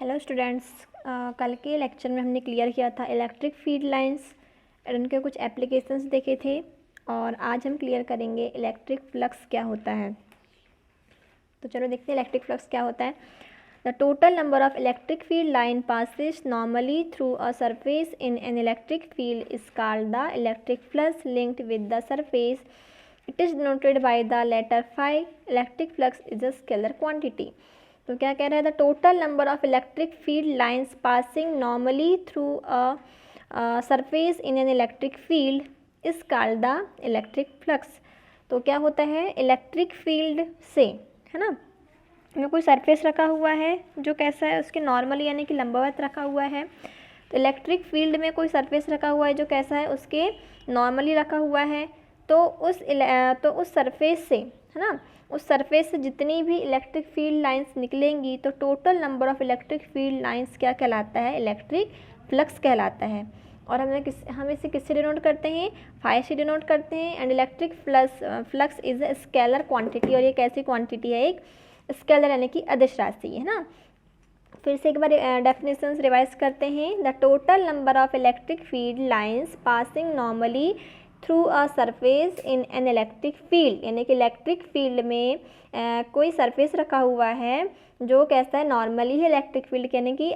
Hello students, कल के lecture में हमने क्लियर किया था इलेक्ट्रिक फील्ड लाइंस और उनके कुछ एप्लीकेशंस देखे थे। और आज हम क्लियर करेंगे इलेक्ट्रिक फ्लक्स क्या होता है। तो चलो देखते हैं इलेक्ट्रिक फ्लक्स क्या होता है। The total number of electric field line passes normally through a surface in an electric field is called the electric flux linked with the surface. It is denoted by the letter phi। Electric flux is a scalar quantity. तो क्या कह रहा है, the total number of electric field lines passing normally through a surface in an electric field is called the electric flux. तो क्या होता है, electric field से, है ना, में कोई सरफेस रखा हुआ है जो कैसा है, उसके नॉर्मली यानी कि लंबवत रखा हुआ है। तो इलेक्ट्रिक फील्ड में कोई सरफेस रखा हुआ है जो कैसा है, उसके नॉर्मली रखा हुआ है। तो उस सरफेस से, है ना, उस सरफेस से जितनी भी इलेक्ट्रिक फील्ड लाइंस निकलेंगी तो total number of electric field lines क्या कहलाता है, इलेक्ट्रिक फ्लक्स कहलाता है। और हम इसे किससे डिनोट करते हैं, phi से डिनोट करते हैं। And electric flux is a scalar quantity. और ये कैसी क्वांटिटी है, एक स्केलर यानी कि अदिश राशि है ना। फिर से एक बार डेफिनेशंस रिवाइज करते हैं। The total number of electric field lines passing normally through a surface in an electric field, यानी कि इलेक्ट्रिक फील्ड में कोई सरफेस रखा हुआ है जो कैसा है, नॉर्मली है इलेक्ट्रिक फील्ड, यानी कि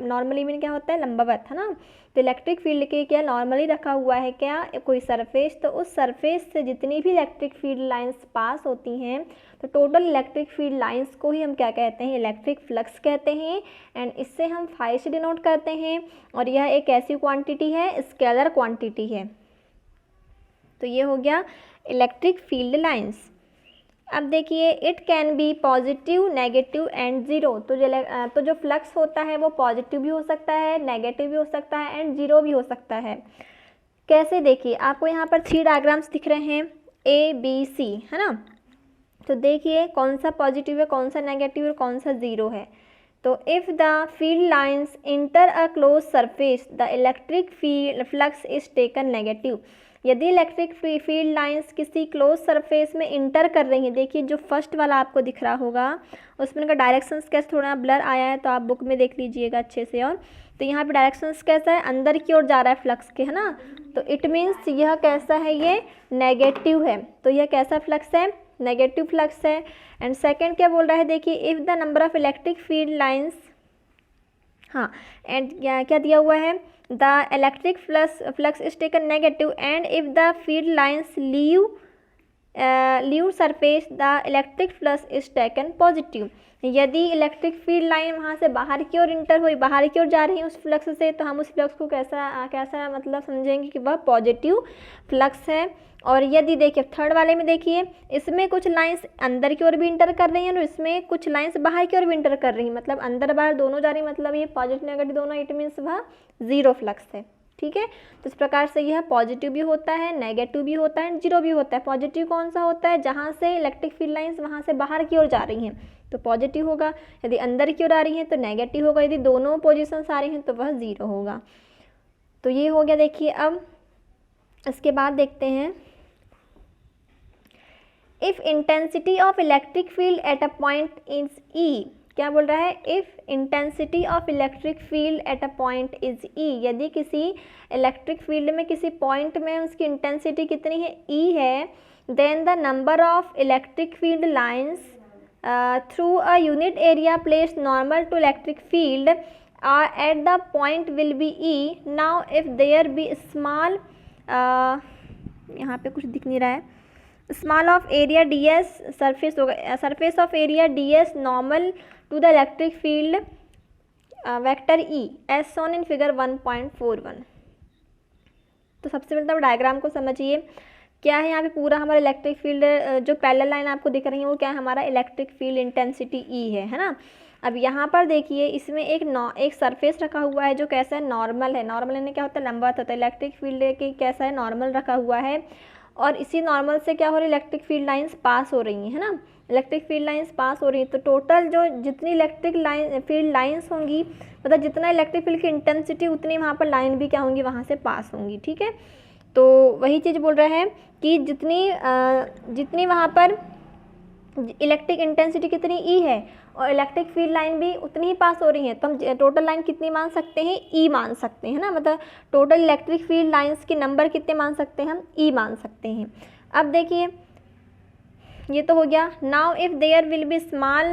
नॉर्मली में क्या होता है, लंबवत, है ना। तो इलेक्ट्रिक फील्ड के क्या नॉर्मली रखा हुआ है क्या, कोई सरफेस। तो उस सरफेस से जितनी भी इलेक्ट्रिक फील्ड लाइंस पास होती हैं तो टोटल इलेक्ट्रिक फील्ड लाइंस को ही हम क्या कहते हैं, इलेक्ट्रिक फ्लक्स कहते हैं। एंड इससे हम phi से डिनोट करते हैं। और यह एक ऐसी क्वांटिटी है, स्केलर क्वांटिटी है। तो ये हो गया इलेक्ट्रिक फील्ड लाइंस। अब देखिए, it can be positive, negative and zero. तो जो फ्लक्स होता है वो पॉजिटिव भी हो सकता है, नेगेटिव भी हो सकता है एंड ज़ीरो भी हो सकता है। कैसे, देखिए आपको यहाँ पर 3 डायग्राम्स दिख रहे हैं, A B C, है ना। तो देखिए कौन सा पॉजिटिव है, कौन सा नेगेटिव और कौन सा ज़ीरो है। तो if the field lines inter a close surface the electric flux is taken negative. यदि इलेक्ट्रिक फील्ड लाइंस किसी क्लोज सरफेस में इंटर कर रही हैं, देखिए जो फर्स्ट वाला आपको दिख रहा होगा उसमें का डायरेक्शंस कैसे थोड़ा ब्लर आया है, तो आप बुक में देख लीजिएगा अच्छे से। और तो यहाँ पे डायरेक्शंस कैसा है, अंदर की ओर जा रहा है फ्लक्स के, है ना। तो इट मीन्स यह कैसा है, ये नेगेटिव है। तो यह कैसा फ्लक्स है, नेगेटिव फ्लक्स है। एंड सेकेंड क्या बोल रहा है, देखिए if the number of electric field lines, हाँ, एंड क्या दिया हुआ है, the electric flux is taken negative and if the field lines leave surface the electric flux is taken positive. यदि इलेक्ट्रिक फील्ड लाइन वहाँ से बाहर की ओर इंटर हुई, बाहर की ओर जा रही है उस फ्लक्स से, तो हम उस फ्लक्स को कैसा मतलब समझेंगे कि वह पॉजिटिव फ्लक्स है। और यदि देखिए थर्ड वाले में, देखिए इसमें कुछ लाइंस अंदर की ओर भी इंटर कर रही हैं और इसमें कुछ लाइंस बाहर की ओर भी इंटर कर रही हैं, मतलब अंदर बाहर दोनों जा रही हैं, मतलब ये पॉजिटिव नेगेटिव दोनों, इट मीन्स वह ज़ीरो फ्लक्स है। ठीक है, तो इस प्रकार से यह पॉजिटिव भी होता है, नेगेटिव भी होता है, जीरो भी होता है। पॉजिटिव कौन सा होता है, जहाँ से इलेक्ट्रिक फील्ड लाइंस वहाँ से बाहर की ओर जा रही हैं तो पॉजिटिव होगा, यदि अंदर की ओर आ रही हैं तो नेगेटिव होगा, यदि दोनों पोजिशंस आ रही हैं तो वह ज़ीरो होगा। तो ये हो गया। देखिए अब इसके बाद देखते हैं, if intensity of electric field at a point is E. क्या बोल रहा है, if intensity of electric field at a point is E. यदि किसी इलेक्ट्रिक फील्ड में किसी पॉइंट में उसकी इंटेंसिटी कितनी है, ई है, then the number of electric field lines through a unit area place normal to electric field at the point will be E. Now if there be small, यहाँ पे कुछ दिख नहीं रहा है, small of area D s, surface होगा, surface of area D S normal to the electric field vector E as shown in figure 1.41। तो सबसे पहले तो डायग्राम को समझिए, क्या है यहाँ पे पूरा हमारा इलेक्ट्रिक फील्ड, जो पैरेलल लाइन आपको दिख रही है वो क्या है, हमारा इलेक्ट्रिक फील्ड इंटेंसिटी ई है ना। अब यहाँ पर देखिए इसमें एक सरफेस रखा हुआ है जो कैसा है, नॉर्मल है। नॉर्मल यानी क्या होता है, लंबवत होता है। इलेक्ट्रिक फील्ड की कैसा है, नॉर्मल रखा हुआ है। और इसी नॉर्मल से क्या हो रही है, इलेक्ट्रिक फील्ड लाइंस पास हो रही हैं, है ना। इलेक्ट्रिक फील्ड लाइंस पास हो रही है तो टोटल जो जितनी इलेक्ट्रिक फील्ड लाइंस होंगी, मतलब जितना इलेक्ट्रिक फील्ड की इंटेंसिटी उतनी वहाँ पर लाइन भी क्या होंगी, वहाँ से पास होंगी। ठीक है, तो वही चीज़ बोल रहा है कि जितनी वहाँ पर इलेक्ट्रिक इंटेंसिटी कितनी ई है और इलेक्ट्रिक फील्ड लाइन भी उतनी ही पास हो रही है, तो हम टोटल लाइन कितनी मान सकते हैं, ई मान सकते हैं ना, मतलब टोटल इलेक्ट्रिक फील्ड लाइंस के नंबर कितने मान सकते हैं, हम ई मान सकते हैं। अब देखिए ये तो हो गया। Now if there will be small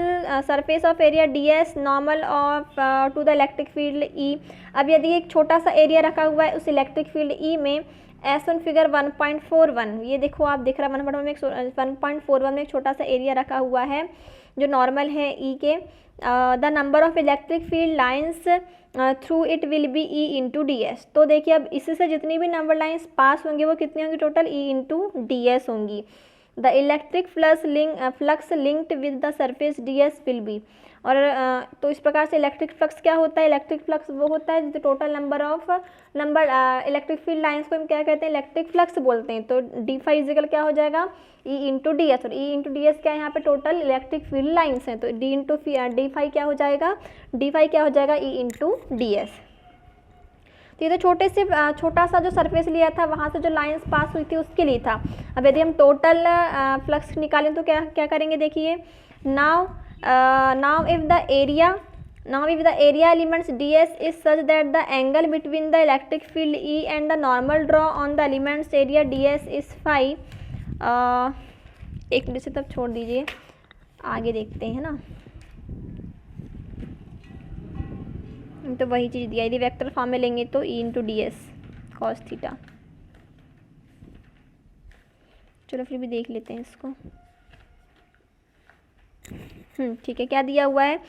surface of area D S normal of to the electric field E. अब यदि एक छोटा सा एरिया रखा हुआ है उस इलेक्ट्रिक फील्ड ई में, एस ऑन फिगर 1.41, ये देखो आप दिख रहा है 1.41 में एक छोटा सा एरिया रखा हुआ है जो नॉर्मल है ई के। The number of electric field lines through it will be E into D S. तो देखिए अब इससे जितनी भी नंबर लाइंस पास होंगी वो कितनी होंगी, total E into D s होंगी। The electric flux linked with the surface d S will be. और तो इस प्रकार से इलेक्ट्रिक फ्लक्स क्या होता है, इलेक्ट्रिक फ्लक्स वो होता है जिससे total number electric field lines को हम क्या कहते हैं, इलेक्ट्रिक फ्लक्स बोलते हैं। तो डी फाई इजिकल क्या हो जाएगा, ई इंटू डी एस। और ई इंटू डी एस क्या है, यहाँ पे टोटल इलेक्ट्रिक फील्ड लाइंस हैं, तो डी फाई क्या हो जाएगा, ई इंटू डी एस। तो ये तो छोटा सा जो सरफेस लिया था वहाँ से जो लाइंस पास हुई थी उसके लिए था। अब यदि हम टोटल फ्लक्स निकालें तो क्या करेंगे, देखिए now if the area elements D S is such that the angle between the electric field E and the normal draw on the elements area D S is phi. एक minute से तब छोड़ दीजिए, आगे देखते हैं ना। तो वही चीज़ दिया, यदि वेक्टर फॉर्म में लेंगे तो ई into D S cos theta. चलो फिर भी देख लेते हैं इसको। ठीक है, क्या दिया हुआ है,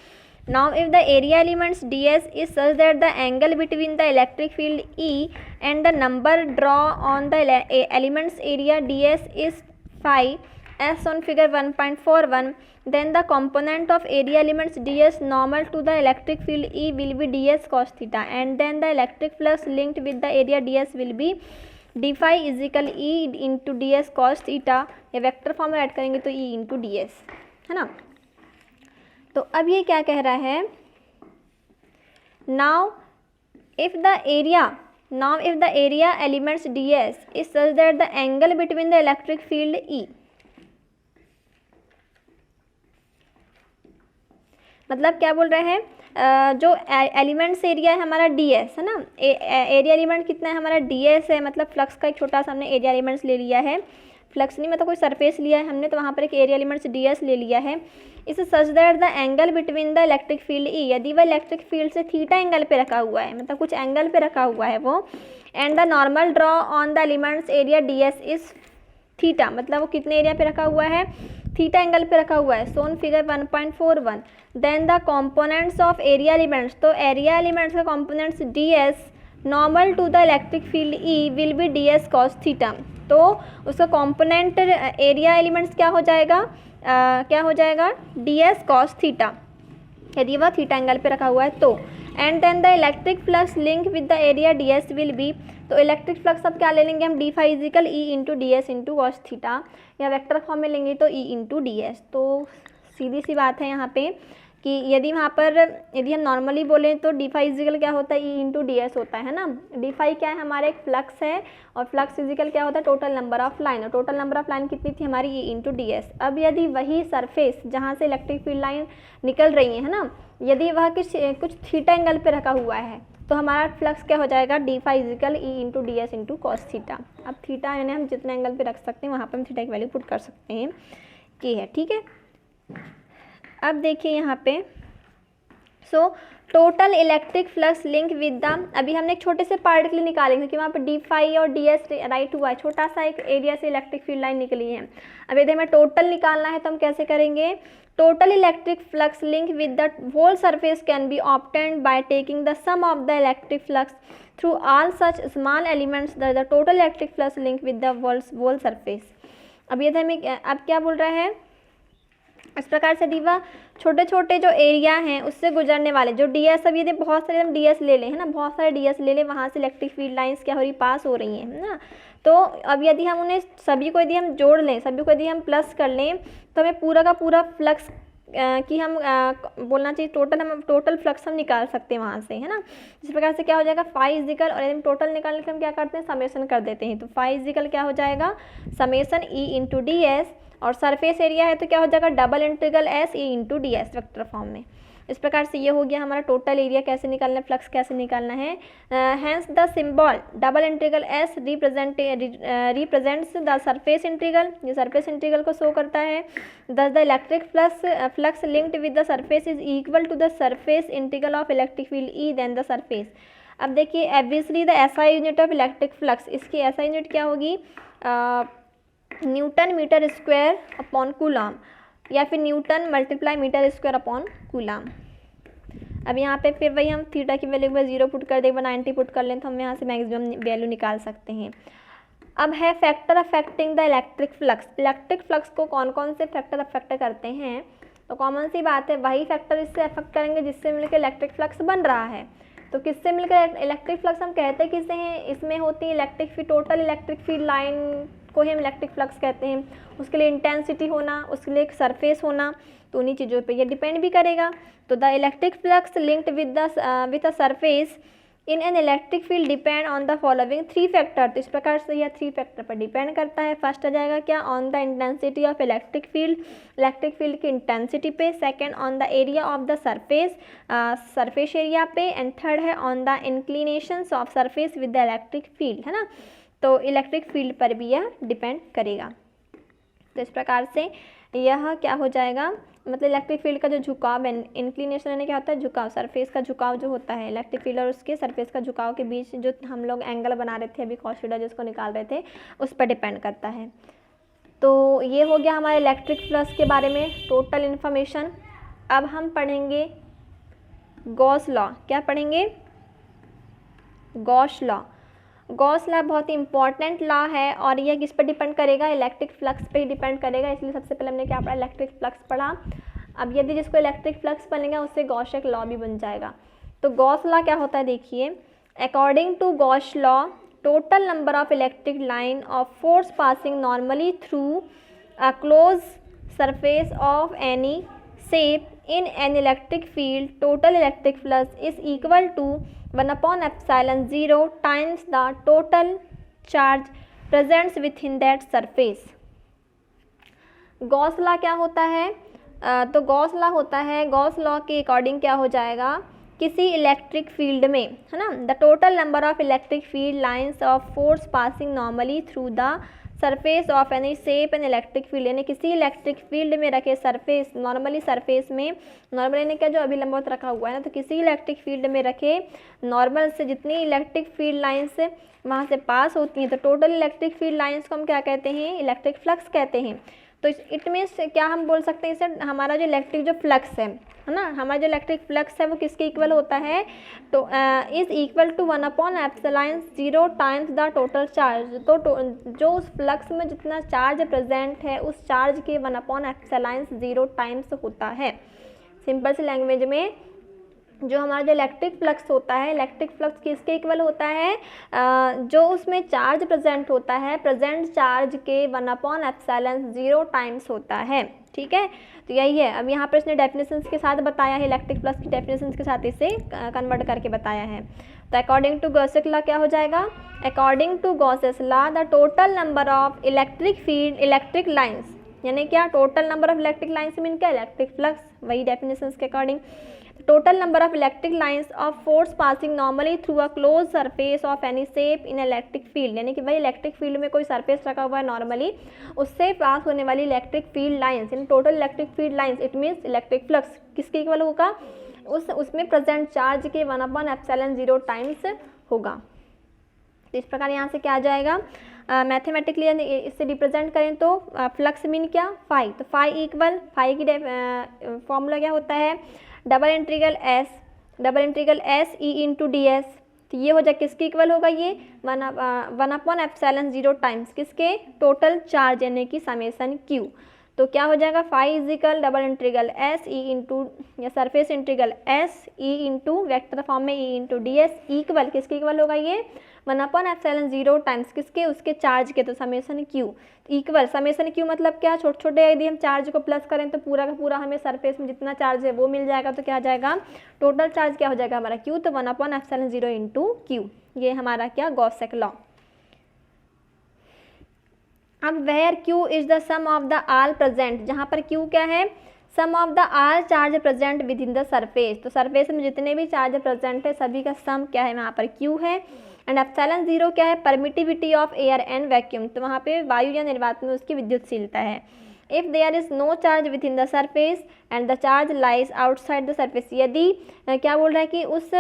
now if the area elements D S is such that the angle between the electric field E and the number draw on the elements area D S is phi as on figure 1.41, then the component of area elements ds normal to the electric field E will be ds cos theta, and then the electric flux linked with the area ds will be d phi is equal E into ds cos theta। ये vector form में add करेंगे तो E into ds है ना। तो अब ये क्या कह रहा है, now if the area elements ds is such that the angle between the electric field E, मतलब क्या बोल रहे हैं, जो एलिमेंट्स एरिया है हमारा डी एस है ना, एरिया एलिमेंट कितना है हमारा डी एस है, मतलब फ्लक्स का एक छोटा सा हमने एरिया एलिमेंट्स ले लिया है, फ्लक्स नहीं मतलब कोई सरफेस लिया है हमने, तो वहाँ पर एक एरिया एलिमेंट्स डी एस ले लिया है। इस सच that the angle between the electric field ई, यदि वह इलेक्ट्रिक फील्ड से थीटा एंगल पे रखा हुआ है, मतलब कुछ एंगल पे रखा हुआ है वो, and the normal draw on the elements area D S is theta, मतलब वो कितने एरिया पे रखा हुआ है, थीटा एंगल पे रखा हुआ है, shown figure 1.41। Then the components of area elements, तो एरिया एलिमेंट्स का components D S normal to the electric field E will be D S cos theta. तो उसका कंपोनेंट एरिया एलिमेंट्स क्या हो जाएगा, डी एस कॉस थीटा, यदि वह theta angle पे रखा हुआ है तो। And then the electric flux link with the area D S will be, तो इलेक्ट्रिक फ्लक्स अब क्या ले लेंगे हम, D phi is equal E into D S into cos theta, या वेक्टर फॉर्म में लेंगे तो ई इंटू डी एस। तो सीधी सी बात है यहाँ पे कि यदि हम नॉर्मली बोलें तो डी फाई इजिकल क्या होता है, ई इंटू डी एस होता है ना। डी फाई क्या है, हमारा एक फ्लक्स है, और फ्लक्स इजिकल क्या होता है, टोटल नंबर ऑफ लाइन, और टोटल नंबर ऑफ लाइन कितनी थी हमारी, ई इंटू डी एस। अब यदि वही सरफेस जहाँ से इलेक्ट्रिक फील्ड लाइन निकल रही है ना, यदि वह कुछ थीटा एंगल पे रखा हुआ है तो हमारा फ्लक्स क्या हो जाएगा, D phi is equal E into D S into cos theta. अब थीटा यानी हम जितने एंगल पे रख सकते हैं वहाँ पर हम थीटा की वैल्यू पुट कर सकते हैं, ये है, ठीक है। अब देखिए यहाँ पे, so total electric flux link with the, अभी हमने एक छोटे से पार्ट के लिए निकालेंगे क्योंकि वहाँ पर डी फाई और डी एस राइट हुआ है, छोटा सा एक एरिया से इलेक्ट्रिक फील्ड लाइन निकली है। अब यदि हमें टोटल निकालना है तो हम कैसे करेंगे, total electric flux link with the whole surface can be obtained by taking the sum of the electric flux through all such small elements, the total electric flux link with the whole surface. अब यदि हमें अब क्या बोल रहा है, इस प्रकार से दीवा छोटे छोटे जो एरिया हैं उससे गुजरने वाले जो डी एस, अब यदि बहुत सारे हम डी एस ले लें है ना, बहुत सारे डी एस ले लें, वहाँ से इलेक्ट्रिक फील्ड लाइंस क्या हो रही, पास हो रही हैं ना। तो अब यदि हम उन्हें सभी को यदि हम जोड़ लें, सभी को यदि हम प्लस कर लें तो हमें पूरा का पूरा फ्लक्स कि हम बोलना चाहिए हम टोटल फ्लक्स हम निकाल सकते हैं वहाँ से, है ना। इस प्रकार से क्या हो जाएगा फाई इजिकल, और हम टोटल निकालने के हम क्या करते हैं समेशन कर देते हैं। तो फाई इजिकल क्या हो जाएगा समेशन ई इंटू डी एस, और सरफेस एरिया है तो क्या हो जाएगा double integral s E into D S vector form में। इस प्रकार से ये हो गया हमारा टोटल एरिया कैसे निकालना है, फ्लक्स कैसे निकालना है। Hence the symbol double integral S represents the surface integral, ये सरफेस इंटीग्रल को शो करता है। Thus the electric flux linked with the surface is equal to the surface integral of electric field E then the surface. अब देखिए obviously the SI unit of electric flux, इसकी SI unit क्या होगी newton metre square upon coulomb, या फिर newton multiply metre square upon coulomb. अब यहाँ पे फिर वही हम थीटा की वैल्यू में 0 पुट कर दें, 90 पुट कर लें तो हम यहाँ से मैक्सिमम वैल्यू निकाल सकते हैं। अब है factor affecting the electric flux. Electric flux को कौन कौन से फैक्टर अफेक्ट करते हैं, तो कॉमन सी बात है वही फैक्टर इससे अफेक्ट करेंगे जिससे मिलकर इलेक्ट्रिक फ्लक्स बन रहा है। तो किससे मिलकर इलेक्ट्रिक फ्लक्स हम कहते हैं किससे हैं, इसमें होती है electric field, total electric field line को ही हम इलेक्ट्रिक फ्लक्स कहते हैं। उसके लिए इंटेंसिटी होना, उसके लिए एक सरफेस होना, तो उन्हीं चीज़ों पे ये डिपेंड भी करेगा। तो the electric flux linked with a surface in an electric field depend on the following 3 factor. तो इस प्रकार से यह 3 फैक्टर पर डिपेंड करता है। फर्स्ट आ जाएगा क्या on the intensity of electric field की इंटेंसिटी पे, second on the area of the surface area पे, एंड थर्ड है on the inclinations of surface with the electric field, है ना। तो इलेक्ट्रिक फील्ड पर भी यह डिपेंड करेगा। तो इस प्रकार से यह क्या हो जाएगा, मतलब इलेक्ट्रिक फील्ड का जो झुकाव है, इंक्लिनेशन यानी क्या होता है झुकाव, सरफेस का झुकाव जो होता है इलेक्ट्रिक फील्ड और उसके सरफेस का झुकाव के बीच जो हम लोग एंगल बना रहे थे अभी कॉस थीटा जिसको निकाल रहे थे, उस पर डिपेंड करता है। तो ये हो गया हमारे इलेक्ट्रिक फ्लक्स के बारे में टोटल इन्फॉर्मेशन। अब हम पढ़ेंगे गॉस लॉ। क्या पढ़ेंगे, गॉस लॉ। गॉस लॉ बहुत ही इंपॉर्टेंट लॉ है और यह किस पर डिपेंड करेगा, इलेक्ट्रिक फ्लक्स पे ही डिपेंड करेगा। इसलिए सबसे पहले हमने क्या पढ़ा, इलेक्ट्रिक फ्लक्स पढ़ा। अब यदि जिसको इलेक्ट्रिक फ्लक्स बनेगा उससे गॉसियन लॉ भी बन जाएगा। तो गॉस लॉ क्या होता है देखिए, according to Gauss law total number of electric line of force passing normally through a close surface of any shape in an electric field, total electric flux is equal to 1/epsilon 0 times the total charge present within that surface. Gauss law क्या होता है, तो Gauss law होता है, Gauss law के according क्या हो जाएगा, किसी इलेक्ट्रिक फील्ड में, है ना, the total number of electric field lines of force passing normally through the surface of any shape N electric field, यानी किसी इलेक्ट्रिक फील्ड में रखे सरफेस, नॉर्मली सरफेस में, नॉर्मल यानी क्या जो अभिलंबवत रखा हुआ है ना, तो किसी इलेक्ट्रिक फील्ड में रखे नॉर्मल से जितनी इलेक्ट्रिक फील्ड लाइंस वहाँ से पास होती हैं, तो टोटल इलेक्ट्रिक फील्ड लाइंस को हम क्या कहते हैं, इलेक्ट्रिक फ्लक्स कहते हैं। तो इट मीन्स क्या हम बोल सकते हैं इसे, हमारा जो इलेक्ट्रिक जो फ्लक्स है ना, हमारा जो इलेक्ट्रिक फ्लक्स है वो किसके इक्वल होता है, तो is equal to 1/epsilon 0 times the total charge. तो जो उस फ्लक्स में जितना चार्ज प्रेजेंट है उस चार्ज के 1/epsilon 0 टाइम्स होता है। सिंपल सी लैंग्वेज में जो हमारा जो इलेक्ट्रिक फ्लक्स होता है, इलेक्ट्रिक फ्लक्स किसके इक्वल होता है, जो उसमें चार्ज प्रेजेंट होता है, प्रेजेंट चार्ज के 1/epsilon 0 टाइम्स होता है। ठीक है, तो यही है। अब यहाँ पर इसने डेफिनेशंस के साथ बताया है, इलेक्ट्रिक फ्लक्स की डेफिनेशंस के साथ इसे कन्वर्ट करके बताया है। तो अकॉर्डिंग टू गॉसेस लॉ क्या हो जाएगा, according to Gauss's law the total number of electric field electric lines, यानी क्या total number of electric lines mean क्या, इलेक्ट्रिक फ्लक्स, वही डेफिनेशंस के according. Total number of electric lines of force passing normally through a close surface of any shape in electric field, यानी कि भाई electric field में कोई surface रखा हुआ है नॉर्मली, उससे पास होने वाली इलेक्ट्रिक फील्ड लाइन्स, यानी total electric field lines, it means electric flux किसके इक्वल होगा, उसमें प्रेजेंट चार्ज के 1/epsilon 0 टाइम्स होगा। तो इस प्रकार यहाँ से क्या आ जाएगा, मैथमेटिकली इससे रिप्रेजेंट करें तो फ्लक्स मीन क्या, फाई, तो फाई इक्वल, फाई की फॉर्मूला क्या होता है, double integral s E into D S. तो ये हो जाए किसके इक्वल होगा, ये 1/epsilon 0 टाइम्स किसके, टोटल चार्ज यानी कि समेसन क्यू। तो क्या हो जाएगा, phi is equal double integral s E into या surface integral s E into vector form में E into D s equal किसके इक्वल होगा, ये 1/ε0 टाइम्स किसके, उसके चार्ज के, तो summation q equal, summation q मतलब क्या, छोटे छोटे यदि हम चार्ज को प्लस करें तो पूरा का पूरा हमें सरफेस में जितना चार्ज है वो मिल जाएगा, तो क्या आ जाएगा, टोटल चार्ज क्या हो जाएगा हमारा क्यू, तो 1/ε0 इंटू क्यू, ये हमारा क्या गॉस सेक लॉ। अब where q is the sum of the all present, जहाँ पर क्यू क्या है, sum of the all charge present within the surface, तो सरफेस में जितने भी चार्ज प्रेजेंट है सभी का सम क्या है, यहाँ पर क्यू है। एंड ε0 क्या है, permittivity of air and vacuum, तो वहाँ पे वायु या निर्वात में उसकी विद्युतशीलता है। If there is no charge within the surface and the charge lies outside the surface, यदि क्या बोल रहा है कि उस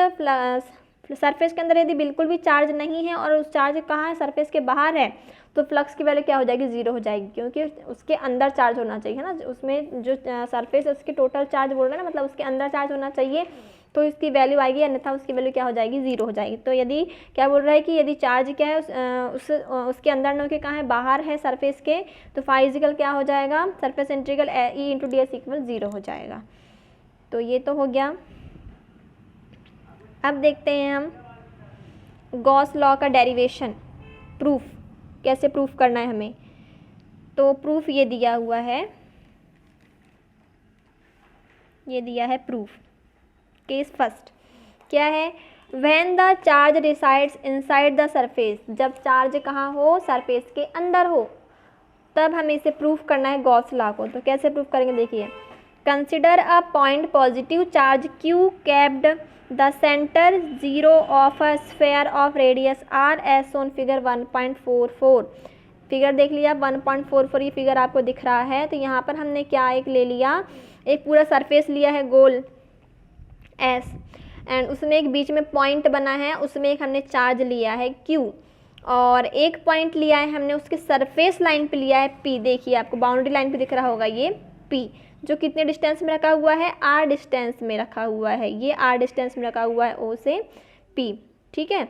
सरफेस के अंदर यदि बिल्कुल भी चार्ज नहीं है और उस चार्ज कहाँ है, सरफेस के बाहर है, तो फ्लक्स की वैल्यू क्या हो जाएगी, जीरो हो जाएगी, क्योंकि उसके अंदर चार्ज होना चाहिए, है ना, उसमें जो सरफेस है उसके टोटल चार्ज बोल रहे हैं ना, मतलब उसके अंदर चार्ज होना चाहिए, तो इसकी वैल्यू आएगी, अन्यथा उसकी वैल्यू क्या हो जाएगी, जीरो हो जाएगी। तो यदि क्या बोल रहा है कि यदि चार्ज क्या है उसके अंदर न के कहाँ है, बाहर है सरफेस के, तो फाइजिकल क्या हो जाएगा, surface integral E into D s equal zero हो जाएगा। तो ये तो हो गया। अब देखते हैं हम गॉस लॉ का डेरिवेशन, प्रूफ कैसे प्रूफ करना है हमें। तो प्रूफ ये दिया हुआ है, ये दिया है प्रूफ। केस फर्स्ट क्या है, when the charge resides inside the surface, जब चार्ज कहाँ हो, सरफेस के अंदर हो, तब हमें इसे प्रूफ करना है गॉस लॉ को। तो कैसे प्रूफ करेंगे, देखिए, consider a point positive charge Q kept the centre zero of a sphere of radius R as shown figure 1.44। Figure देख लिया 1.44, ये फिगर आपको दिख रहा है। तो यहाँ पर हमने क्या एक ले लिया, एक पूरा सरफेस लिया है गोल एस, एंड उसमें एक बीच में पॉइंट बना है, उसमें एक हमने चार्ज लिया है क्यू, और एक पॉइंट लिया है हमने उसके सरफेस लाइन पे लिया है पी। देखिए आपको बाउंड्री लाइन पे दिख रहा होगा ये पी, जो कितने डिस्टेंस में रखा हुआ है, आर डिस्टेंस में रखा हुआ है, ये आर डिस्टेंस में रखा हुआ है ओ से पी, ठीक है।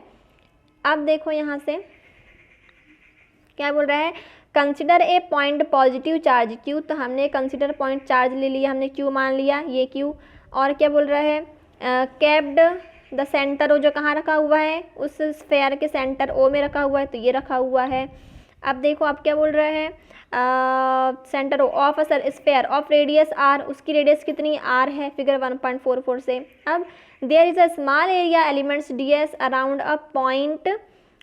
अब देखो यहाँ से क्या बोल रहा है, consider a point positive charge Q, तो हमने कंसिडर पॉइंट चार्ज ले लिया, हमने क्यू मान लिया, ये क्यू। और क्या बोल रहा है, कैप्ड द सेंटर ओ, जो कहाँ रखा हुआ है, उस स्फेयर के सेंटर ओ में रखा हुआ है, तो ये रखा हुआ है। अब देखो आप क्या बोल रहा है, centre of a sphere of radius R, उसकी रेडियस कितनी आर है, फिगर 1.44 से। अब there is a small area elements D s around a point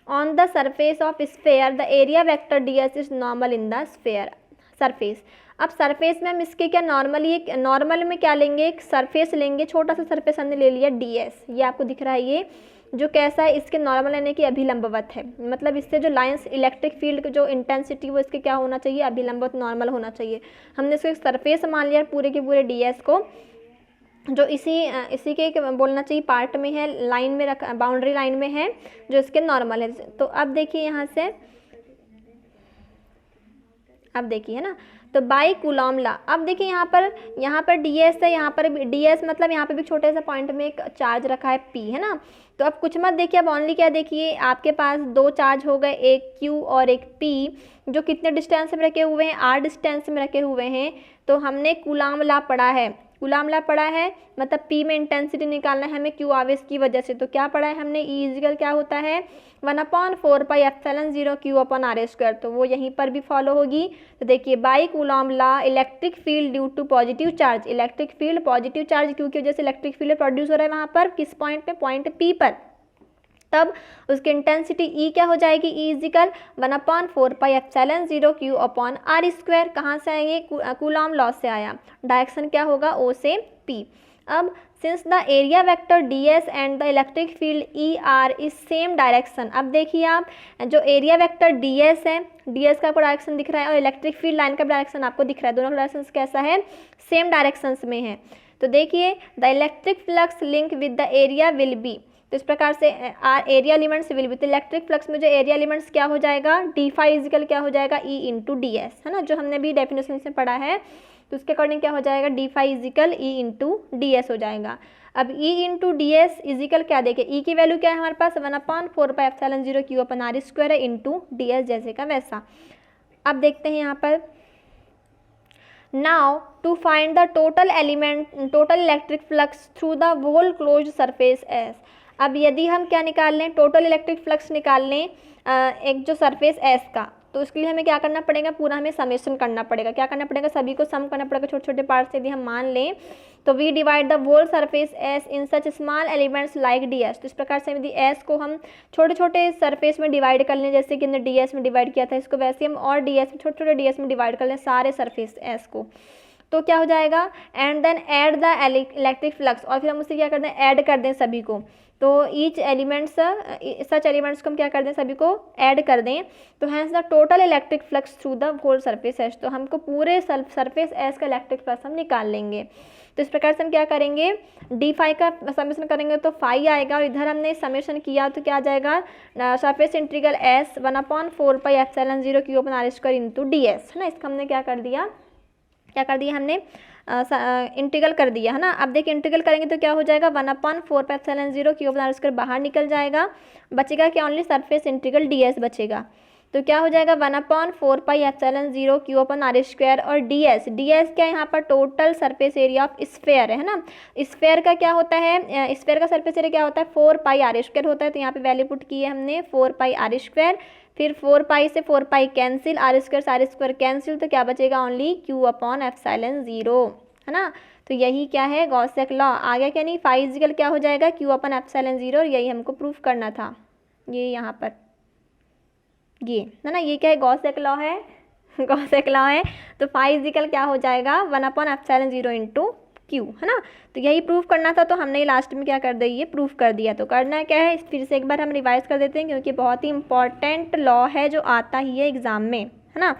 on the surface of sphere, the area vector d S is normal in the sphere surface. अब surface में हम इसके क्या normally, normal में क्या लेंगे, एक सरफेस लेंगे, छोटा सा सरफेस हमने ले लिया डी एस, ये आपको दिख रहा है, ये जो कैसा है, इसके नॉर्मल यानी कि अभिलंबवत है, मतलब इससे जो लाइंस इलेक्ट्रिक फील्ड की जो इंटेंसिटी वो इसके क्या होना चाहिए, अभिलंबवत नॉर्मल होना चाहिए। हमने इसको एक सरफेस मान लिया पूरे के पूरे डी एस को, जो इसी के एक बोलना चाहिए पार्ट में है, लाइन में रखा, बाउंड्री लाइन में है, जो इसके नॉर्मल है। तो अब देखिए यहाँ से, अब देखिए है ना, तो बाई कूलॉम लॉ। अब देखिए यहाँ पर डी एस है, यहाँ पर डी एस मतलब यहाँ पे भी छोटे से पॉइंट में एक चार्ज रखा है पी, है ना। तो अब कुछ मत देखिए, अब ओनली क्या देखिए, आपके पास दो चार्ज हो गए, एक क्यू और एक पी, जो कितने डिस्टेंस में रखे हुए हैं, आर डिस्टेंस में रखे हुए हैं। तो हमने कूलॉम लॉ पढ़ा है, कूलॉम लॉ पढ़ा है, मतलब पी में इंटेंसिटी निकालना है हमें क्यू आवेश की वजह से। तो क्या पढ़ा है हमने, ई इक्वल क्या होता है 1/4πε0 Q/r²। तो वो यहीं पर भी फॉलो होगी। तो देखिए by Coulomb law, electric field due to positive charge, electric field positive charge q की वजह से इलेक्ट्रिक फील्ड प्रोड्यूस हो रहा है वहाँ पर, किस पॉइंट पे, पॉइंट पी पर। तब उसकी इंटेंसिटी ई क्या हो जाएगी, ई इक्वल 1/4πε0 Q/r²। कहाँ से आएंगे, कूलॉम लॉ से आया, डायरेक्शन क्या होगा, ओ से पी। अब since the area vector d S and the electric field E R is same direction. अब देखिए आप, जो एरिया वेक्टर डी एस है, डी एस का आपको डायरेक्शन दिख रहा है और इलेक्ट्रिक फील्ड लाइन का डायरेक्शन आपको दिख रहा है, दोनों का डायरेक्शन कैसा है, सेम डायरेक्शंस में है। तो देखिए the electric flux link with the area will be, तो इस प्रकार से एरिया एलिमेंट्स विल बी, तो इलेक्ट्रिक फ्लक्स में जो एरिया एलिमेंट्स क्या हो जाएगा, डी फाई इक्वल क्या हो जाएगा, ई इंटू डी एस, है ना, जो हमने भी डेफिनेशन से पढ़ा है। तो उसके अकॉर्डिंग क्या हो जाएगा, D phi equal E into D s हो जाएगा। अब E into D s is equal क्या देखे, ई की वैल्यू क्या है हमारे पास 1/4πε0 Q/r² है इंटू डी एस, जैसे का वैसा। अब देखते हैं यहाँ पर, now to find the total electric flux through the whole closed surface s. अब यदि हम क्या निकाल लें, टोटल इलेक्ट्रिक फ्लक्स निकाल लें एक जो सरफेस एस का, तो उसके लिए हमें क्या करना पड़ेगा, पूरा हमें समेशन करना पड़ेगा। क्या करना पड़ेगा, सभी को सम करना पड़ेगा छोटे छोटे पार्ट से। यदि हम मान लें तो we divide the whole surface s in such small elements like d S. तो इस प्रकार से यदि एस को हम छोटे छोटे सरफेस में डिवाइड कर लें, जैसे कि हमने डी एस में डिवाइड किया था, इसको वैसे हम और डी एस में छोटे छोटे डी एस में डिवाइड कर लें सारे सरफेस एस को, तो क्या हो जाएगा, and then add the electric flux, और फिर हम उससे क्या कर दें, ऐड कर दें सभी को। तो ईच एलिमेंट्स सच एलिमेंट्स को हम क्या कर दें, सभी को ऐड कर दें। तो hence the total electric flux through the whole surface s, तो हमको पूरे सरफेस एस का इलेक्ट्रिक फ्लक्स हम निकाल लेंगे। तो इस प्रकार से हम क्या करेंगे, डी फाई का समेशन करेंगे तो फाई आएगा, और इधर हमने समेशन किया तो क्या आ जाएगा, surface integral s 1/4 pi epsilon 0 q upon r square into D s, है ना। इसका हमने क्या कर दिया हमने इंटीग्रल कर दिया, है ना। अब देखिए इंटीग्रल करेंगे तो क्या हो जाएगा, 1/4 pi epsilon 0 q upon r square बाहर निकल जाएगा, बचेगा क्या, only surface integral d s बचेगा। तो क्या हो जाएगा, 1/4 pi epsilon 0 q upon r square, और डी एस क्या है यहाँ पर, total surface area of sphere है ना। स्फेयर का क्या होता है, स्फेयर का सरफेस एरिया क्या होता है, 4 पाई आर स्क्वायर होता है। तो यहाँ पे वैल्यू पुट की है हमने 4 पाई आर स्क्वायर, फिर 4 पाई से 4 pi cancel, r square cancel, तो क्या बचेगा, ओनली क्यू अपॉन एप्सिलॉन 0, है ना। तो यही क्या है, गॉस लॉ आ गया क्या, नहीं, फाइजिकल क्या हो जाएगा, क्यू अपन एप्सिलॉन 0, और यही हमको प्रूफ करना था, ये यहाँ पर ये है ना, ये क्या है, गॉस लॉ है गॉस लॉ है। तो फाइजिकल क्या हो जाएगा, 1/एप्सिलॉन 0 इंटू क्यू, है ना। तो यही प्रूफ करना था, तो हमने लास्ट में क्या कर दिया, ये प्रूफ कर दिया। तो करना क्या है, फिर से एक बार हम रिवाइज कर देते हैं, क्योंकि बहुत ही इंपॉर्टेंट लॉ है जो आता ही है एग्जाम में, है ना।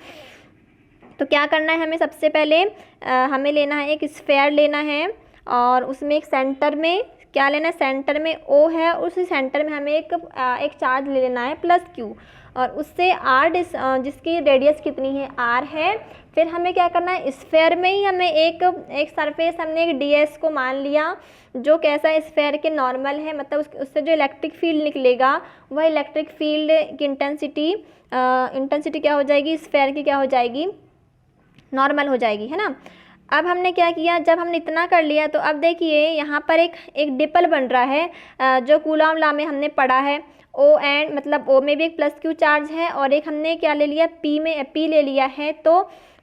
तो क्या करना है, हमें सबसे पहले हमें लेना है, एक स्फेयर लेना है, और उसमें एक सेंटर में क्या लेना है, सेंटर में ओ है, उसी सेंटर में हमें एक चार्ज ले लेना है प्लस क्यू, और उससे आर जिसकी रेडियस कितनी है, आर है। फिर हमें क्या करना है, स्फेयर में ही हमें एक सरफेस, हमने एक डी एस को मान लिया, जो कैसा स्फेयर के नॉर्मल है, मतलब उससे जो इलेक्ट्रिक फील्ड निकलेगा वह इलेक्ट्रिक फील्ड की इंटेंसिटी क्या हो जाएगी, स्फेयर की क्या हो जाएगी, नॉर्मल हो जाएगी, है ना। अब हमने क्या किया, जब हमने इतना कर लिया, तो अब देखिए यहाँ पर एक डिपल बन रहा है, जो कूलॉम लॉ में हमने पढ़ा है, ओ एंड मतलब ओ में भी एक प्लस क्यू चार्ज है, और एक हमने क्या ले लिया, पी ले लिया है। तो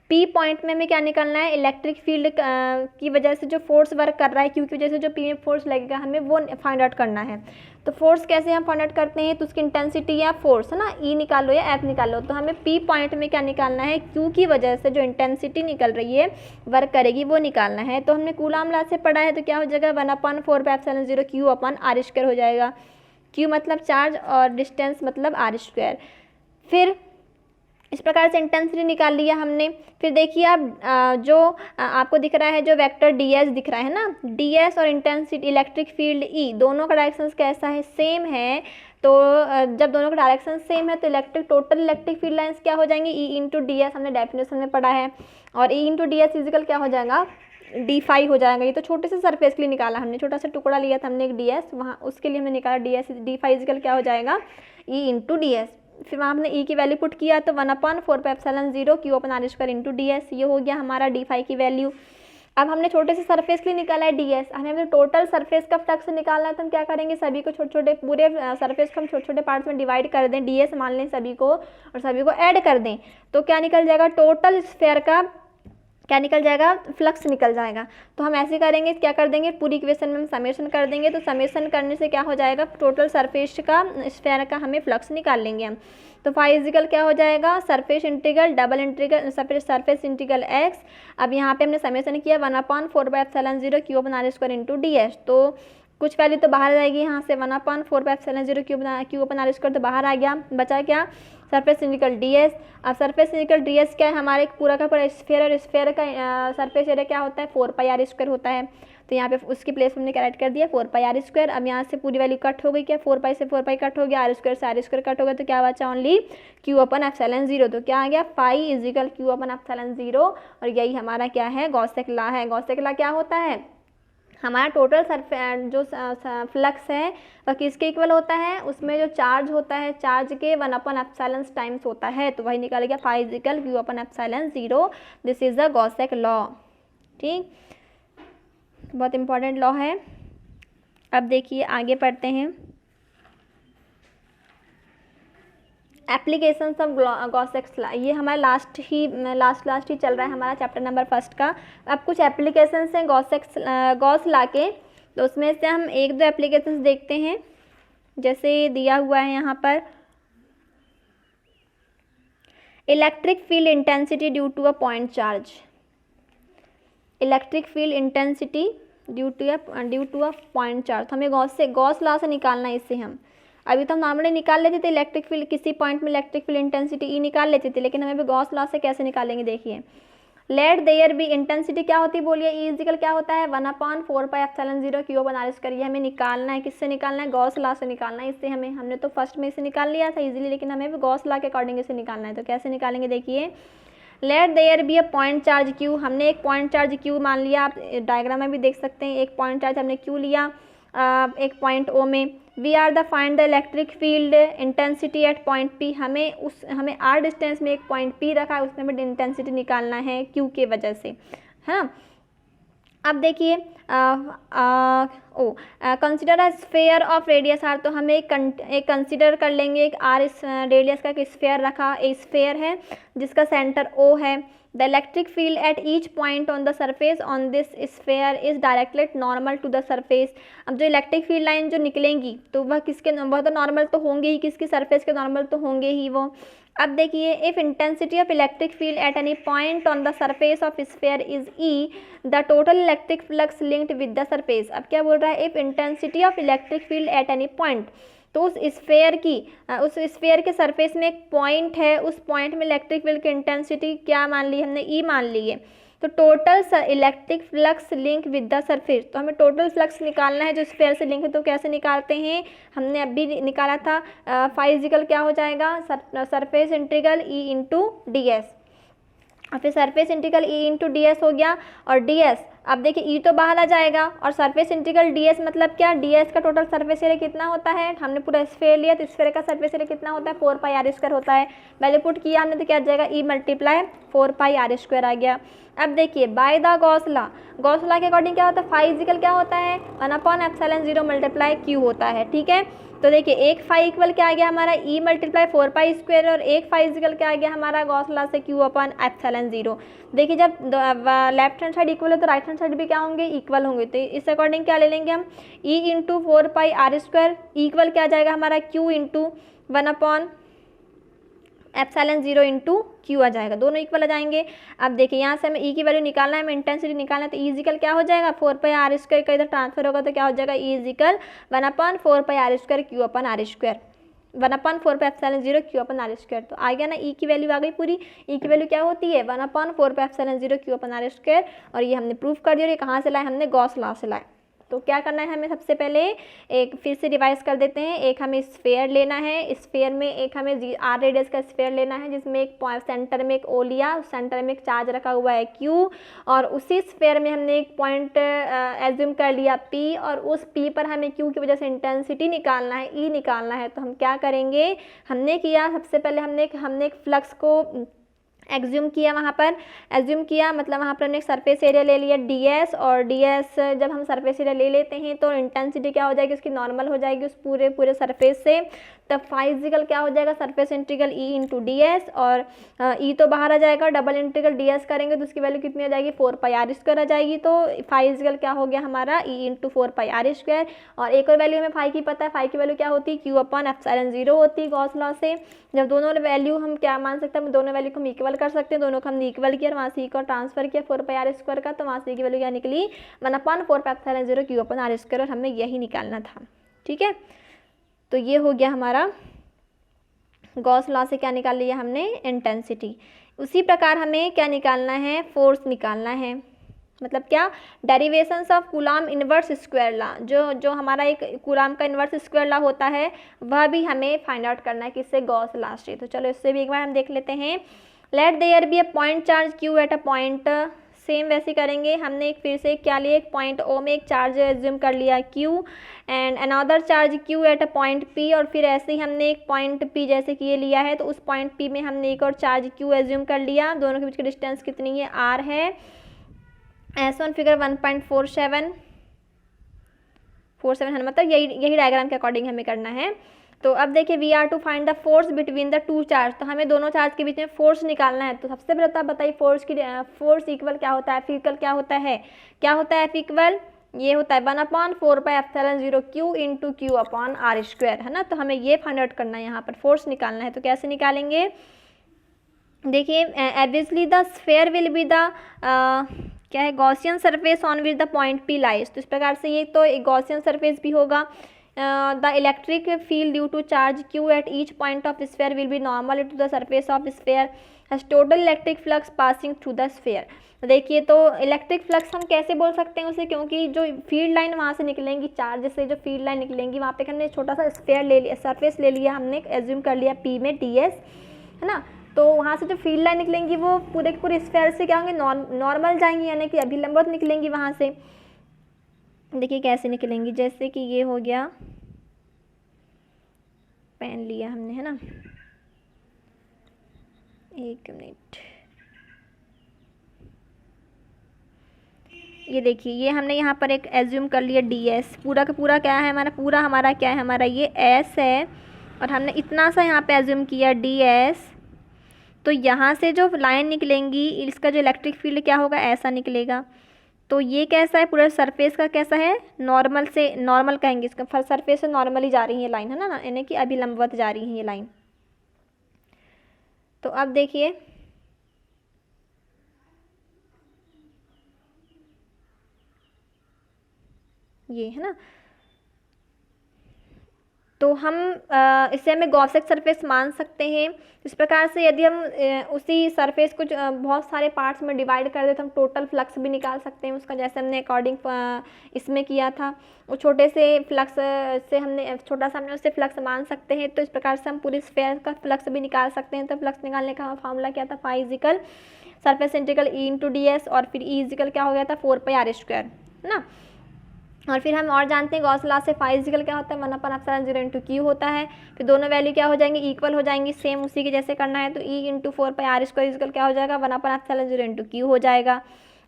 पी पॉइंट में हमें क्या निकालना है, इलेक्ट्रिक फील्ड की वजह से जो फोर्स वर्क कर रहा है, क्यू की वजह से जो पी में फोर्स लगेगा, हमें वो फाइंड आउट करना है। तो फोर्स कैसे हम फाइंड आउट करते हैं, तो उसकी इंटेंसिटी या फोर्स, है ना, ई निकालो या एफ निकालो। तो हमें पी पॉइंट में क्या निकालना है, क्यू की वजह से जो इंटेंसिटी निकल रही है, वर्क करेगी, वो निकालना है। तो हमने कूलॉम लॉ से पढ़ा है, तो क्या हो जाएगा, 1/4 pi epsilon 0 q upon r square हो जाएगा। क्यू मतलब चार्ज और डिस्टेंस मतलब आर स्क्वायर। फिर इस प्रकार से इंटेंसिटी निकाल लिया हमने। फिर देखिए आप जो आपको दिख रहा है, जो वेक्टर डी एस दिख रहा है ना, डी एस और इंटेंसिटी इलेक्ट्रिक फील्ड ई, दोनों का डायरेक्शन कैसा है, सेम है। तो जब दोनों का डायरेक्शन सेम है, तो टोटल इलेक्ट्रिक फील्ड लाइंस क्या हो जाएंगी, ई इंटू डी एस, हमने डेफिनेशन में पढ़ा है। और E into D s is equal क्या हो जाएगा, डी फाई हो जाएगा। ये तो छोटे से सरफेस के लिए निकाला हमने, छोटा सा टुकड़ा लिया था हमने एक डी एस, वहाँ उसके लिए हमने निकाला d s, d phi is equal क्या हो जाएगा, ई इंटू डी एस। फिर वहाँ हमने ई की वैल्यू पुट किया, तो 1/4 pi epsilon 0 q upon r square into D s, ये हो गया हमारा डी फाई की वैल्यू। अब हमने छोटे से सरफेस के लिए निकाला है डी एस, हमें टोटल सरफेस का फ्लक्स निकालना है। तो हम क्या करेंगे, सभी को छोटे छोटे पूरे सरफेस को हम छोटे छोटे पार्ट्स में डिवाइड कर दें, डी एस मान लें सभी को, और सभी को ऐड कर दें। तो क्या निकल जाएगा, टोटल स्फेयर का क्या निकल जाएगा, फ्लक्स निकल जाएगा। तो हम ऐसे करेंगे, क्या कर देंगे, पूरी इक्वेशन में हम समेशन कर देंगे। तो समेशन करने से क्या हो जाएगा, टोटल सरफेस का स्फेयर का हमें फ्लक्स निकाल लेंगे हम। तो फाई इजिकल क्या हो जाएगा, surface integral double integral surface integral x. अब यहाँ पे हमने समेशन किया 1/4 pi epsilon 0 q upon r square into D S. तो कुछ वैल्यू तो बाहर जाएगी यहाँ से, 1/4 pi epsilon 0 q upon r square तो बाहर आ गया, बचा क्या, सरफेस इंटीग्रल डी एस। अब सरफेस इंटीग्रल डी एस क्या है, हमारे पूरा का पूरा स्फेयर, और स्फेयर का सरफेस एरिया क्या होता है, 4 पाई आर स्क्वायर होता है। तो यहाँ पे उसकी प्लेस हमने क्या राइट कर दिया, 4 पाई आर स्क्वायर। अब यहाँ से पूरी वैल्यू कट हो गई, क्या 4 पाई से 4 पाई कट हो गया, आर स्क्वायर से आर स्क्वायर कट हो गया, तो क्या बचा, ओनली क्यू अपन एप्सिलॉन 0। तो क्या आ गया, phi is equal q upon epsilon 0। और यही हमारा क्या है, गॉस लॉ है। गॉस लॉ क्या होता है, हमारा टोटल जो फ्लक्स है वह किसके इक्वल होता है, उसमें जो चार्ज होता है, चार्ज के 1/एप्सिलॉन टाइम्स होता है। तो वही निकल गया, phi is equal q upon epsilon 0। This is the Gauss law. ठीक, बहुत इंपॉर्टेंट लॉ है। अब देखिए आगे पढ़ते हैं। एप्लीकेशंस ऑफ गॉस लॉ, ये हमारा लास्ट ही चल रहा है हमारा चैप्टर नंबर 1 का। अब कुछ एप्लीकेशंस हैं गॉस लॉ के, तो उसमें से हम एक दो एप्लीकेशंस देखते हैं। जैसे दिया हुआ है यहाँ पर, electric field intensity due to a point charge. Electric field intensity due to a point charge, हमें गॉस लॉ से निकालना है। इससे हम अभी तो हम नॉर्मली निकाल लेते थे इलेक्ट्रिक फील्ड, किसी पॉइंट में इलेक्ट्रिक फील्ड इंटेंसिटी ई निकाल लेते थे, लेकिन हमें भी गॉस लॉ से कैसे निकालेंगे देखिए। लेट देयर बी, इंटेंसिटी क्या होती है बोलिए, ई इक्वल क्या होता है 1/4πε0 Q/r²। ये हमें निकालना है, किससे निकालना है, गॉस लॉ से निकालना है। इससे हमने तो फर्स्ट में इसे निकाल लिया था इजीली, लेकिन हमें भी गॉस लॉ के अकॉर्डिंग इसे निकालना है। तो कैसे निकालेंगे देखिए। Let there be a point charge Q, हमने एक पॉइंट चार्ज Q मान लिया, आप डायग्राम में भी देख सकते हैं। एक पॉइंट चार्ज हमने Q लिया एक पॉइंट O में। We are the find the electric field intensity at point P, हमें R डिस्टेंस में एक पॉइंट P रखा है, उसमें हमें इंटेंसिटी निकालना है Q के वजह से, है ना। अब देखिए consider a sphere of radius R, तो हमें एक कंसिडर कर लेंगे एक R इस रेडियस का एक स्फेयर रखा, एक स्फेयर है जिसका सेंटर O है। The electric field at each point on the surface on this sphere is directly normal to the surface. अब जो इलेक्ट्रिक फील्ड लाइन जो निकलेंगी तो वह तो नॉर्मल तो होंगे ही, किसकी सरफेस के नॉर्मल तो होंगे ही वो। अब देखिए, if intensity of electric field at any point on the surface of sphere is E, the total electric flux linked with the surface. अब क्या बोल रहा है, if intensity of electric field at any point, तो उस sphere के surface में एक पॉइंट है, उस पॉइंट में इलेक्ट्रिक फील्ड की इंटेंसिटी क्या मान ली हमने, ई मान ली है। तो total electric flux link with the surface, तो हमें टोटल फ्लक्स निकालना है जो स्फेयर से लिंक है। तो कैसे निकालते हैं, हमने अभी निकाला था फाइजिकल क्या हो जाएगा, surface integral E into D s, और फिर surface integral E into D s हो गया। और डी एस, अब देखिए ई तो बाहर आ जाएगा, और सरफेस इंटीग्रल डी एस मतलब क्या, डी एस का टोटल सरफेस एरिया कितना होता है, हमने पूरा स्फेयर लिया तो स्फेयर का सरफेस एरिया कितना होता है 4πr² होता है। पहले पुट किया हमने तो क्या आ जाएगा, ई मल्टीप्लाई 4πr² आ गया। अब देखिए बाय द गॉस लॉ के अकॉर्डिंग क्या होता है, फाइजिकल क्या होता है 1/ε0 मल्टीप्लाई Q होता है, ठीक है। तो देखिए एक फाई इक्वल क्या आ गया हमारा ई मल्टीप्लाई 4π², और एक फाइजिकल क्या आ गया हमारा गॉस लॉ से Q/ε0। देखिए जब लेफ्ट हैंड साइड इक्वल है तो राइट हैंड साइड भी क्या होंगे, इक्वल होंगे। तो इस अकॉर्डिंग क्या ले लेंगे हम, ई इंटू 4πr² इक्वल क्या आ जाएगा हमारा Q इंटू 1/ε0 इंटू Q आ जाएगा, दोनों इक्वल आ जाएंगे। अब देखिए यहाँ से हमें ई की वैल्यू निकालना है, हमें इंटेंसिटी निकालना है, तो ई इक्वल क्या हो जाएगा 4πr² का इधर ट्रांसफर होगा तो क्या हो जाएगा, E equal 1/4πr² Q/r², 1/4πε0 Q/r²। तो आ गया ना, ई की वैल्यू आ गई पूरी। ई की वैल्यू क्या होती है 1/4πε0 Q/r², और ये हमने प्रूफ कर दिया। ये कहाँ से लाए हमने, गॉस लॉ से लाए। तो क्या करना है हमें, सबसे पहले एक फिर से रिवाइज कर देते हैं। एक हमें स्फेयर लेना है, स्फेयर में एक हमें R रेडियस का स्फेयर लेना है, जिसमें एक सेंटर में एक O लिया, सेंटर में एक चार्ज रखा हुआ है Q, और उसी स्फेयर में हमने एक पॉइंट एज्यूम कर लिया P, और उस P पर हमें Q की वजह से इंटेंसिटी निकालना है, E निकालना है। तो हम क्या करेंगे, हमने किया सबसे पहले हमने एक फ्लक्स को एग्ज्यूम किया, वहाँ पर एज्यूम किया मतलब वहाँ पर हमने एक सरफेस एरिया ले लिया ds, और ds जब हम सरफेस एरिया ले लेते हैं तो इंटेंसिटी क्या हो जाएगी, उसकी नॉर्मल हो जाएगी उस पूरे सरफेस से। तब फाइजिकल क्या हो जाएगा, surface integral E into D s, और ई तो बाहर आ जाएगा, डबल इंटीग्रल डी एस करेंगे तो उसकी वैल्यू कितनी आ जाएगी 4πr² आ जाएगी। तो फाइजिकल क्या हो गया हमारा ई इंटू 4πr²। और एक और वैल्यू हमें फाई की पता है, फाई की वैल्यू क्या होती है Q/ε0 होती गॉस लॉ से। जब दोनों वैल्यू हम क्या मान सकते हैं, दोनों वैल्यू को हम इक्वल कर सकते हैं, दोनों को हमने इक्वल किया और वहाँ से को ट्रांसफर किया 4πr² का, तो वहाँ से की वैल्यू क्या निकली 1/4πε0 Q/r², और हमें यही निकालना था, ठीक है। तो ये हो गया हमारा गॉस लॉ से क्या निकाल लिया हमने, इंटेंसिटी। उसी प्रकार हमें क्या निकालना है, फोर्स निकालना है। मतलब क्या, derivations of coulomb inverse square law, जो हमारा एक कूलाम का इनवर्स स्क्वायर लॉ होता है वह भी हमें फाइंड आउट करना है, किससे, गॉस लॉ से। तो चलो इससे भी एक बार हम देख लेते हैं। Let there be a point charge Q at a point, same वैसे करेंगे। हमने एक फिर से क्या लिया, एक पॉइंट O में एक चार्ज एज्यूम कर लिया Q, and another charge Q at a point P, और फिर ऐसे ही हमने एक पॉइंट P जैसे कि ये लिया है तो उस पॉइंट P में हमने एक और चार्ज Q एज्यूम कर लिया। दोनों के बीच की डिस्टेंस कितनी है, R है। S1 फिगर 1.47 4,700 मतलब यही डायग्राम के अकॉर्डिंग हमें करना है। तो अब देखिए we are to find the force between the two charge, तो हमें दोनों चार्ज के बीच में फोर्स निकालना है। तो सबसे पहले तो बताइए फोर्स इक्वल क्या होता है, एफ इक्वल क्या होता है, एफ इक्वल ये होता है 1/4πε0 Q into q upon r square, है ना। तो हमें ये फाइंड आउट करना है, यहाँ पर फोर्स निकालना है। तो कैसे निकालेंगे, देखिए obviously the sphere will be the क्या है Gaussian surface on which the point P lies. तो इस प्रकार से ये तो एक गॉसियन सरफेस भी होगा। The electric field due to charge Q at each point of sphere will be normal to the surface of sphere has total electric flux passing through the sphere. देखिए तो इलेक्ट्रिक फ्लक्स हम कैसे बोल सकते हैं उसे, क्योंकि जो फील्ड लाइन वहाँ से निकलेंगी, चार्ज से जो फील्ड लाइन निकलेंगी वहाँ पे हमने छोटा सा स्फेयर ले लिया, सरफेस ले लिया, हमने एज्यूम कर लिया P में ds, है ना। तो वहाँ से जो फील्ड लाइन निकलेंगी वो पूरे के पूरे स्फेयर से क्या होंगे, नॉर्मल जाएंगी, यानी कि अभिलंबित निकलेंगी वहाँ से। देखिए कैसे निकलेंगी, जैसे कि ये हो गया, पेन लिया हमने, है ना, एक मिनट, ये देखिए ये हमने यहाँ पर एक एज्यूम कर लिया ds, पूरा का पूरा क्या है हमारा क्या है, हमारा ये s है, और हमने इतना सा यहाँ पे एज्यूम किया ds। तो यहाँ से जो लाइन निकलेंगी इसका जो इलेक्ट्रिक फील्ड क्या होगा, ऐसा निकलेगा। तो ये कैसा है, पूरा सरफेस का कैसा है, नॉर्मल से, नॉर्मल कहेंगे इसका, सरफेस से नॉर्मली जा रही है लाइन, है ना, यानी कि अभिलंबवत जा रही है ये लाइन। तो अब देखिए ये, है ना, तो हम इसे हमें गॉसियन सरफेस मान सकते हैं। इस प्रकार से यदि हम उसी सरफेस को बहुत सारे पार्ट्स में डिवाइड कर दे तो हम टोटल फ्लक्स भी निकाल सकते हैं उसका, जैसे हमने अकॉर्डिंग इसमें किया था। वो छोटे से फ्लक्स से हमने उससे फ्लक्स मान सकते हैं। तो इस प्रकार से हम पूरी स्फेयर का फ्लक्स भी निकाल सकते हैं। तो फ्लक्स निकालने का फॉर्मूला क्या था, phi is equal surface integral E into D s, और फिर ई इजिकल क्या हो गया था 4πr², है ना। और फिर हम और जानते हैं गॉस लॉ से फाई इजिकल क्या होता है 1/ε0 इंटू क्यू होता है। फिर दोनों वैल्यू क्या हो जाएंगी, इक्वल हो जाएंगी, सेम उसी के जैसे करना है। तो ई इंटू 4πr² इजिकल क्या हो जाएगा 1/ε0 इंटू क्यू हो जाएगा।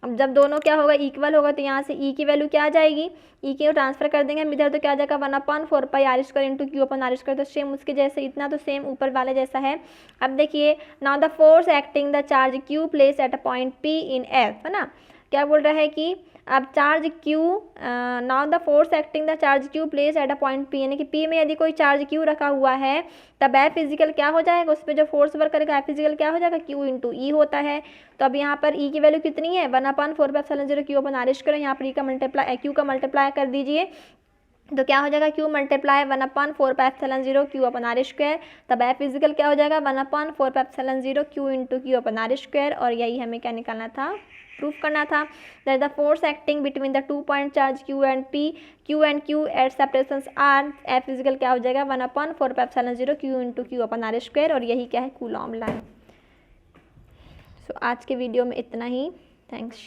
अब जब दोनों क्या होगा, इक्वल होगा, तो यहाँ से ई की वैल्यू क्या आ जाएगी, ई की ट्रांसफर कर देंगे हम इधर, तो क्या आ जाएगा 1/4πr² into q upon r²। तो सेम उसके जैसे, इतना तो सेम ऊपर वाले जैसा है। अब देखिए now the force acting the charge Q place at a point P in F, है ना। क्या बोल रहा है कि अब charge Q, now the force acting the charge Q place at a point P, यानी कि P में यदि कोई चार्ज Q रखा हुआ है तब F फिजिकल क्या हो जाएगा, उस पर जो फोर्स वर्क करेगा F फिजिकल क्या हो जाएगा, Q इंटू E होता है। तो अब यहाँ पर E की वैल्यू कितनी है 1/4πε0 Q अपन r², यहाँ पर E का मल्टीप्लाई Q का मल्टीप्लाई कर दीजिए, तो क्या हो जाएगा Q मल्टीप्लाई 1/4πε0 Q अपन r²। तब F फिजिकल क्या हो जाएगा 1/4πε0 Q इंटू Q अपन r²। और यही हमें क्या निकालना था, प्रूफ करना था। That the force acting between the 2 point charge Q and Q at separations R, F physical क्या हो जाएगा 1/4πε0 Q इंटू Q अपन r²। और यही क्या है, कूलॉम लॉ। सो आज के वीडियो में इतना ही, थैंक्स।